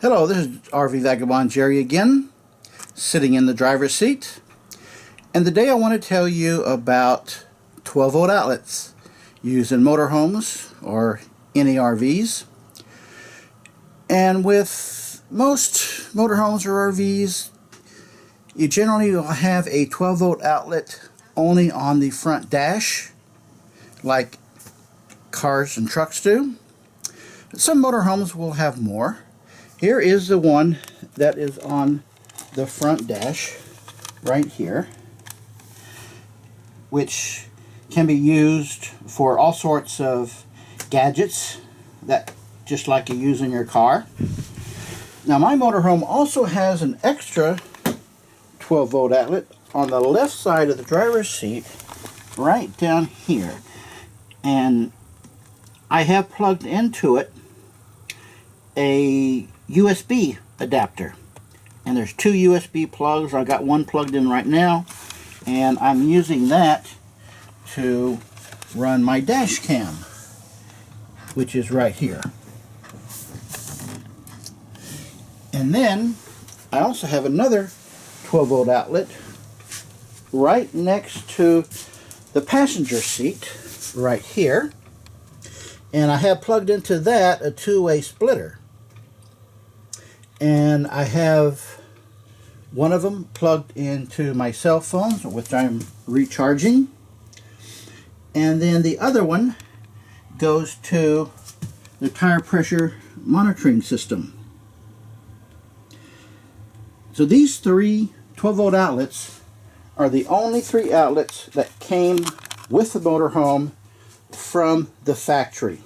Hello, this is RV Vagabond Jerry again, sitting in the driver's seat. And today I want to tell you about 12-volt outlets used in motorhomes or any RVs. And with most motorhomes or RVs, you generally will have a 12-volt outlet only on the front dash, like cars and trucks do. Some motorhomes will have more. Here is the one that is on the front dash right here, which can be used for all sorts of gadgets that just like you use in your car. Now my motorhome also has an extra 12-volt outlet on the left side of the driver's seat right down here, and I have plugged into it a USB adapter, and there's two USB plugs. I got one plugged in right now, and I'm using that to run my dash cam, which is right here. And then I also have another 12-volt outlet right next to the passenger seat right here, and I have plugged into that a two-way splitter. And I have one of them plugged into my cell phone, which I'm recharging. And then the other one goes to the tire pressure monitoring system. So these three 12-volt outlets are the only three outlets that came with the motorhome from the factory.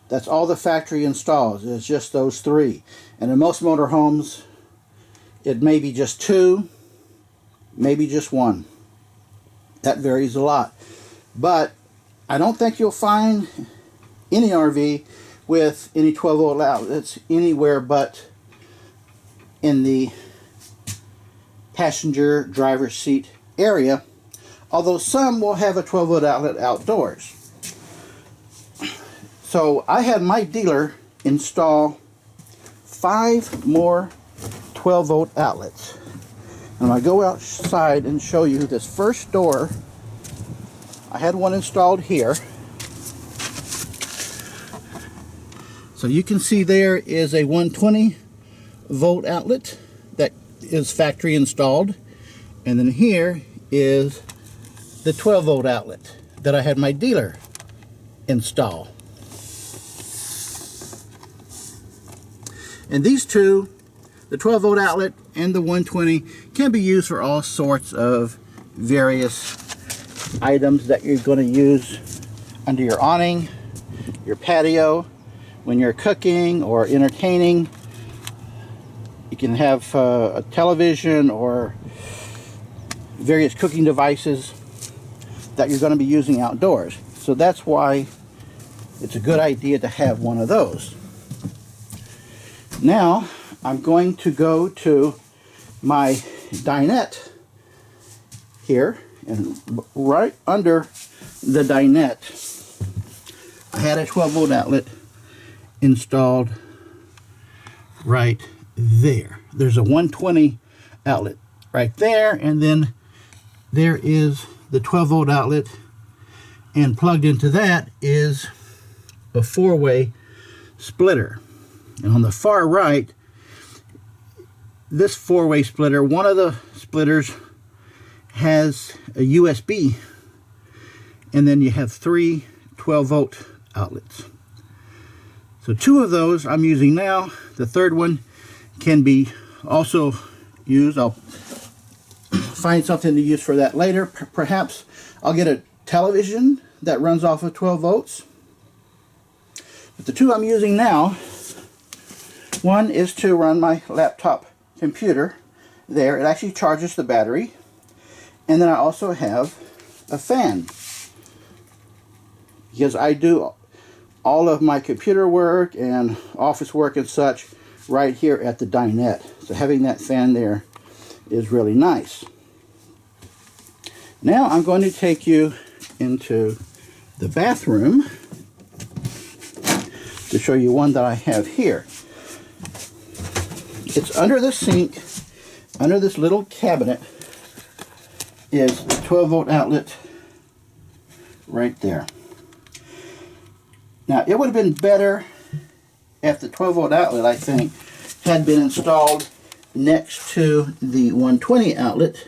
That's all the factory installs, is just those three. And in most motorhomes, it may be just two, maybe just one. That varies a lot. But I don't think you'll find any RV with any 12-volt outlets anywhere but in the passenger driver's seat area, although some will have a 12-volt outlet outdoors. So I had my dealer install 5 more 12-volt outlets. And I go outside and show you this first door. I had one installed here. So you can see there is a 120-volt outlet that is factory installed. And then here is the 12-volt outlet that I had my dealer install. And these two, the 12-volt outlet and the 120, can be used for all sorts of various items that you're going to use under your awning, your patio, when you're cooking or entertaining. You can have a television or various cooking devices that you're going to be using outdoors. So that's why it's a good idea to have one of those. Now I'm going to go to my dinette here, and right under the dinette I had a 12-volt outlet installed right there. There's a 120 outlet right there, and then there is the 12-volt outlet, and plugged into that is a 4-way splitter. And on the far right, this 4-way splitter, one of the splitters has a USB, and then you have 3 12-volt outlets. So 2 of those I'm using now. The third one can be also used. I'll find something to use for that later. Perhaps I'll get a television that runs off of 12 volts. But the 2 I'm using now, one is to run my laptop computer there. It actually charges the battery. And then I also have a fan, because I do all of my computer work and office work and such right here at the dinette. So having that fan there is really nice. Now I'm going to take you into the bathroom to show you one that I have here. It's under the sink, under this little cabinet is the 12 volt outlet right there. Now it would have been better if the 12 volt outlet, I think, had been installed next to the 120 outlet,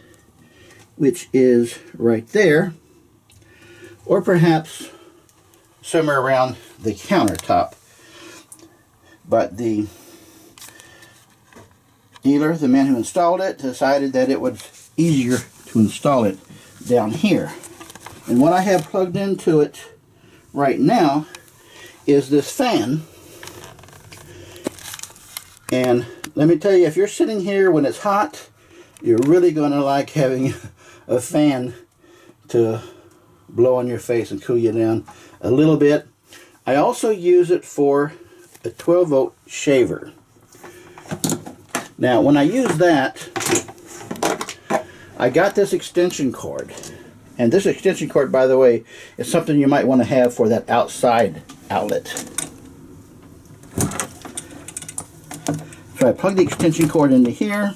which is right there, or perhaps somewhere around the countertop. But the dealer, the man who installed it, decided that it was easier to install it down here. And what I have plugged into it right now is this fan. And let me tell you, if you're sitting here when it's hot, you're really going to like having a fan to blow on your face and cool you down a little bit. I also use it for a 12 volt shaver. Now when I use that, I got this extension cord. And this extension cord, by the way, is something you might want to have for that outside outlet. So I plug the extension cord into here,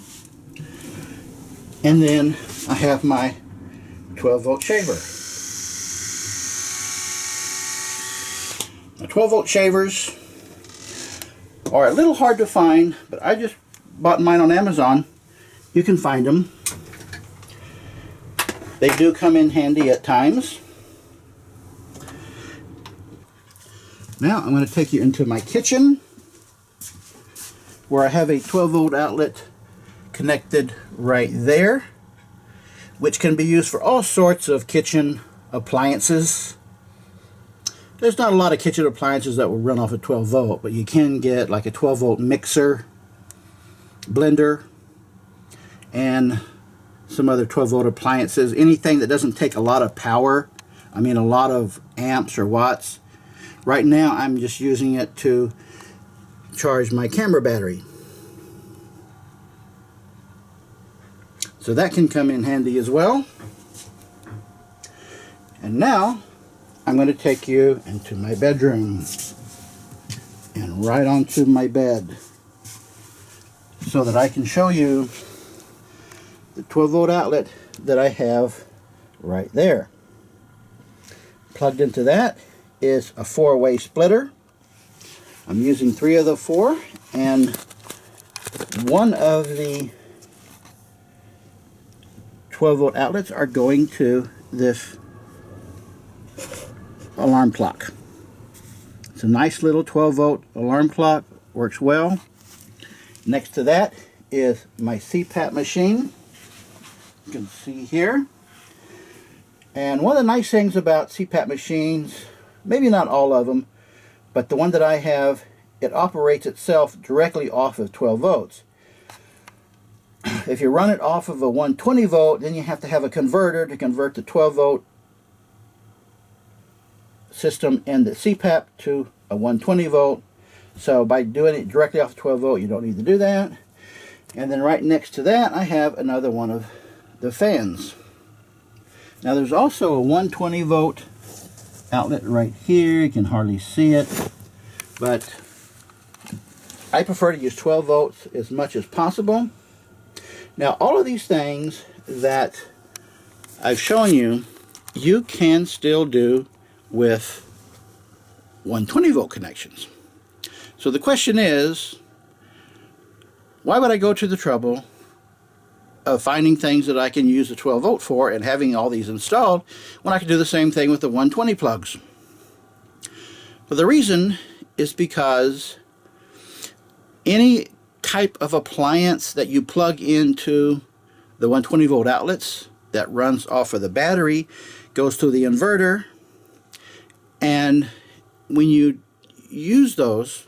and then I have my 12 volt shaver. Now 12 volt shavers are a little hard to find, but I just bought mine on Amazon. You can find them. They do come in handy at times. Now I'm going to take you into my kitchen, where I have a 12 volt outlet connected right there, which can be used for all sorts of kitchen appliances. There's not a lot of kitchen appliances that will run off of 12 volt, but you can get like a 12 volt mixer, blender, and some other 12 volt appliances. Anything that doesn't take a lot of power, I mean a lot of amps or watts. Right now I'm just using it to charge my camera battery. So that can come in handy as well. And now I'm going to take you into my bedroom and right onto my bed so that I can show you the 12 volt outlet that I have right there. Plugged into that is a 4-way splitter. I'm using 3 of the 4, and one of the 12 volt outlets are going to this alarm clock. It's a nice little 12 volt alarm clock, works well. Next to that is my CPAP machine. You can see here. And one of the nice things about CPAP machines, maybe not all of them, but the one that I have, it operates itself directly off of 12 volts. If you run it off of a 120 volt, then you have to have a converter to convert the 12 volt system and the CPAP to a 120 volt. So by doing it directly off 12 volt, you don't need to do that. And then right next to that, I have another one of the fans. Now there's also a 120 volt outlet right here. You can hardly see it, but I prefer to use 12 volts as much as possible. Now all of these things that I've shown you, you can still do with 120 volt connections. So the question is, why would I go to the trouble of finding things that I can use the 12 volt for and having all these installed when I can do the same thing with the 120 plugs? Well, the reason is because any type of appliance that you plug into the 120 volt outlets that runs off of the battery goes to the inverter, and when you use those,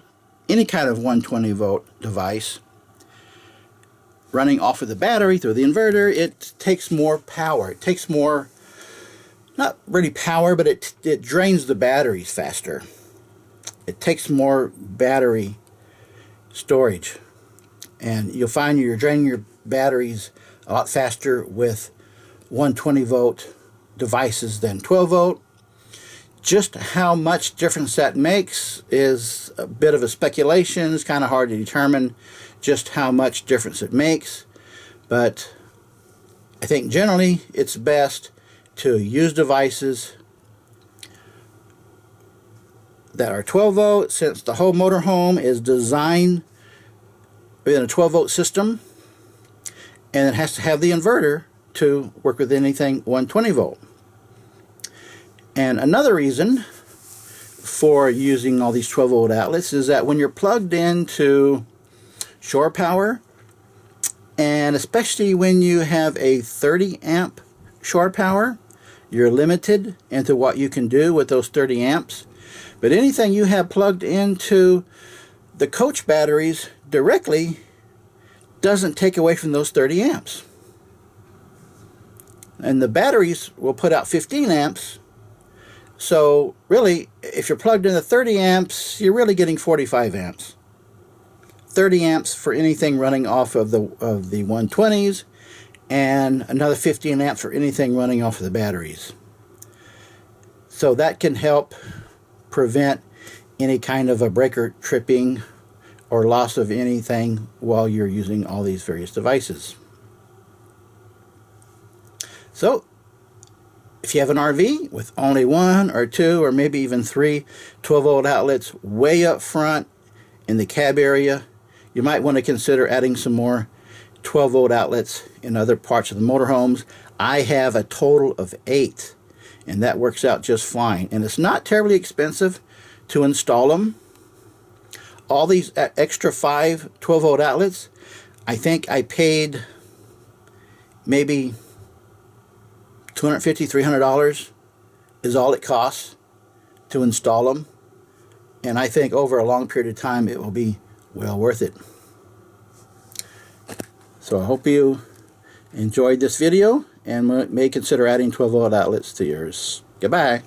any kind of 120 volt device running off of the battery through the inverter, it takes more power. It takes more, not really power, but it drains the batteries faster. It takes more battery storage. And you'll find you're draining your batteries a lot faster with 120 volt devices than 12 volt. Just how much difference that makes is a bit of a speculation. It's kind of hard to determine just how much difference it makes, but I think generally it's best to use devices that are 12 volt, since the whole motorhome is designed within a 12 volt system, and it has to have the inverter to work with anything 120 volt. And another reason for using all these 12 volt outlets is that when you're plugged into shore power, and especially when you have a 30 amp shore power, you're limited into what you can do with those 30 amps. But anything you have plugged into the coach batteries directly doesn't take away from those 30 amps. And the batteries will put out 15 amps. So really, if you're plugged into 30 amps, you're really getting 45 amps. 30 amps for anything running off of the 120s, and another 15 amps for anything running off of the batteries. So that can help prevent any kind of a breaker tripping or loss of anything while you're using all these various devices. So if you have an RV with only one or two or maybe even three 12 volt outlets way up front in the cab area, you might want to consider adding some more 12 volt outlets in other parts of the motorhomes. I have a total of 8, and that works out just fine. And it's not terribly expensive to install them. All these extra 5 12 volt outlets, I think I paid maybe $250, $300 is all it costs to install them. And I think over a long period of time it will be well worth it. So I hope you enjoyed this video and may consider adding 12 volt outlets to yours. Goodbye.